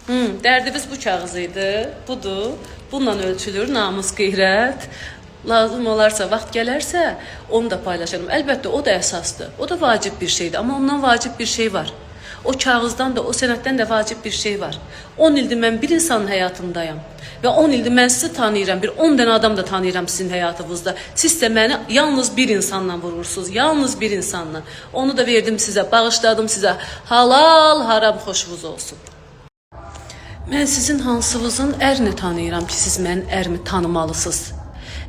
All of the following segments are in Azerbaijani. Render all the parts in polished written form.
Dərdimiz bu kağız idi. Budur. Bununla ölçülür namus, qeyrət. Lazım olarsa, vaxt gələrsə, onu da paylaşarım. Əlbəttə, o da əsasdır. O da vacib bir şeydir. Amma ondan vacib bir şey var. O kağızdan da, o sənətdən də vacib bir şey var. 10 ildir mən bir insanın həyatındayım. Və 10 ildir mən sizi tanıyıram. Bir 10 dənə adam da tanıyıram sizin həyatınızda. Siz də məni yalnız bir insanla vurursunuz. Yalnız bir insanla. Onu da verdim sizə, bağışladım sizə. Halal, haram xoşunuz olsun. Mən sizin hansınızın ərini tanıyıram ki, siz mənim ərimi tanımalısınız.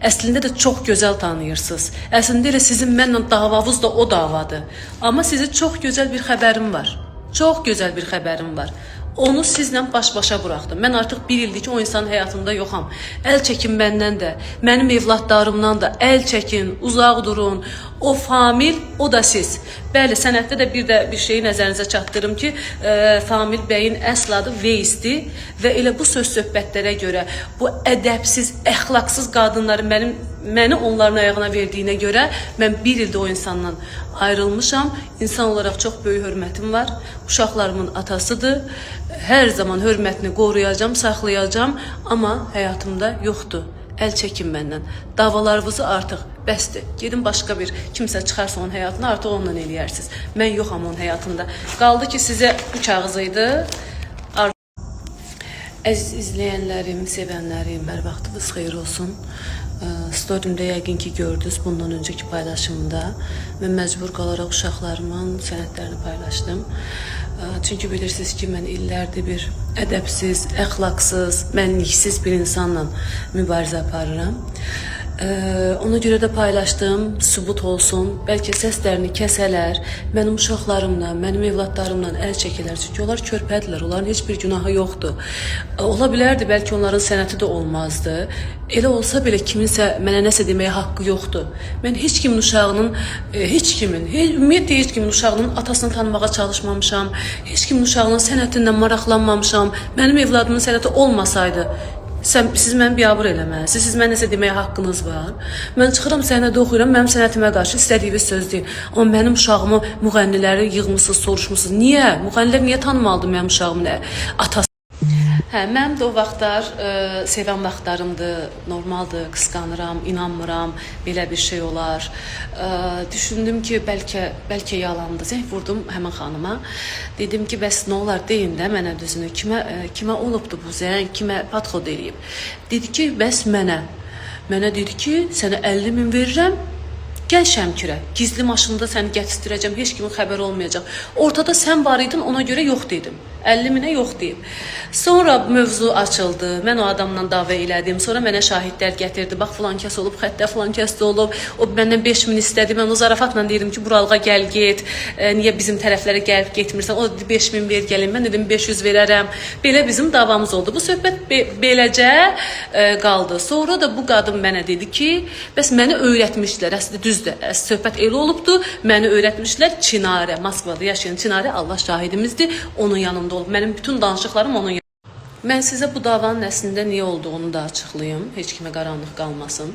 Əslində də çox gözəl tanıyırsınız. Əslində elə sizin mənlə davavız da o davadır. Amma sizə çox gözəl bir xəbərim var. Çox gözəl bir xəbərim var. Onu sizlə baş-başa buraxdım. Mən artıq bir ildir ki, o insanın həyatında yoxam. Əl çəkin məndən də, mənim evladlarımdan da əl çəkin, uzaq durun. O Famil, o da siz. Bəli, sənətdə də bir şeyi nəzərinizə çatdırım ki, Famil bəyin əsl adı Veysdir və elə bu söz-söhbətlərə görə, bu ədəbsiz, əxlaqsız qadınları məni onların ayağına verdiyinə görə mən bir ildə o insandan ayrılmışam. İnsan olaraq çox böyük hörmətim var. Uşaqlarımın atasıdır. Hər zaman hörmətini qoruyacam, saxlayacam, amma həyatımda yoxdur. Əl çəkin məndən. Davalarınızı artıq bəsdir. Gedin başqa bir kimsə çıxarsa onun həyatını artıq onunla eləyərsiniz. Mən yoxam onun həyatında. Qaldı ki, sizə bu kağız idi. Əziz izləyənlərim, sevənlərim, hər vaxtınız xeyir olsun. Storimdə yəqin ki gördünüz bundan öncəki paylaşımda. Mən məcbur qalaraq uşaqlarımın sənətlərini paylaşdım. Çünki bilirsiniz ki, mən illərdir bir ədəbsiz, əxlaqsız, mənliksiz bir insanla mübarizə aparıram. Ona görə də paylaşdım, sübut olsun. Bəlkə səslərini kəsələr, mənim uşaqlarımla, mənim evladlarımla əl çəkilər. Çünki onlar körpədirlər, onların heç bir günahı yoxdur. Ola bilərdi, bəlkə onların sənəti də olmazdı. Elə olsa belə kiminsə mənə nəsə deməyə haqqı yoxdur. Mən heç kimin uşağının, ümumiyyətlə heç kimin uşağının atasını tanımağa çalışmamışam. Heç kimin uşağının sənətindən maraqlanmamışam. Mənim evladımın sənəti olmasaydı, siz məni biabır eləməlisiniz, siz mənə nəsə deməyə haqqınız var. Mən çıxıram səhnədə oxuyuram, mənim sənətimə qarşı istədiyiniz söz deyil. Amma mənim uşağımı müğənniləri yığmışsınız, soruşmusunuz. Niyə? Müğənnilər niyə tanımalıdır mənim uşağımın atası? Mənim də o vaxtlar sevən vaxtlarımdır, normaldır, qısqanıram, inanmıram, belə bir şey olar. Düşündüm ki, bəlkə yalandır. Zəng vurdum həmin xanıma. Dedim ki, bəs nə olar, deyin də mənə düzünü. Kimə olubdu bu zəng, kimə padxod eləyib? Dedi ki, bəs mənə. Mənə dedi ki, sənə 50 min verirəm. Gəl Şəmkirə, gizli maşında səni gətirəcəm, heç kimin xəbər olmayacaq. Ortada sən var idin, ona görə yox dedim. 50 minə yox deyib. Sonra mövzu açıldı, mən o adamla dava elədim. Sonra mənə şahidlər gətirdi, bax filan kəs olub, xəttə filan kəs də olub. O məndən 5 min istədi, mən o zarafatla deyirdim ki, buralığa gəl get, niyə bizim tərəflərə gəlib getmirsən? O dedi 5 min ver gəlin, mən dedim 500 verərəm. Belə bizim davamız oldu. Bu söhbət beləcə qaldı. Sonra da bu qadın mənə dedi ki, bəs məni öyrətmişdilər, əslində düzdür, söhbət elə olubdu, məni öyrətmişlər Çinarə, Moskvada yaşayan Çinarə, Allah şahidimizdir, onun yanında olub. Mənim bütün danışıqlarım onun yanında. Mən sizə bu davanın əslində niyə olduğunu da açıqlayım, heç kimə qaranlıq qalmasın.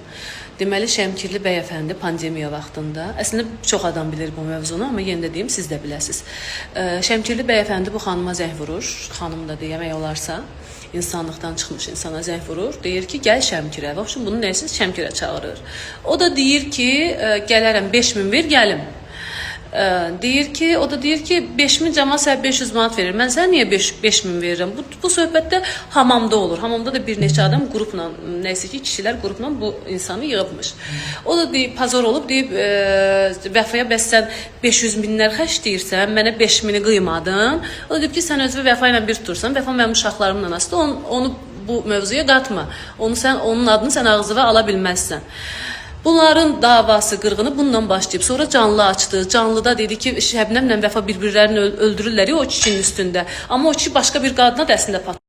Deməli, Şəmkirli bəyəfəndi pandemiya vaxtında, əslində çox adam bilir bu mövzunu, amma yenə də deyim, siz də biləsiniz. Şəmkirli bəyəfəndi bu xanıma zəng vurur, xanım da demək olarsa, insanlıqdan çıxmış insana zəng vurur, deyir ki, gəl Şəmkirə. Və bunun nəyəsiz Şəmkirə çağırır. O da deyir ki, gələrəm 5 min ver, gəlim. O da deyir ki 5000 cəma sənə 500 manat verir. Mən sənə niyə 5000 verirəm? Bu söhbətdə hamamda olur. Hamamda da bir neçə adam qrupla, nəysə ki kişilər qrupla bu insanı yığıbmış. O da deyib, pazar olub, deyib Vəfaya bəs sən 500 minlər xərc deyirsən, mənə 5000-i qıymadın. O da deyib ki, sən özü Vəfa ilə bir tutursan, Vəfa mənim uşaqlarımla asıdır, onu bu mövzuya qatma. Onun adını sən ağzına ala bilməzsən. Bunların davası, qırğını bundan başlayıb. Sonra canlı açdı. Canlıda dedi ki, Şəbnəmlə Vəfa bir-birlərini öldürürlər o kişinin üstündə. Amma o kişi başqa bir qadına da əslində patladı.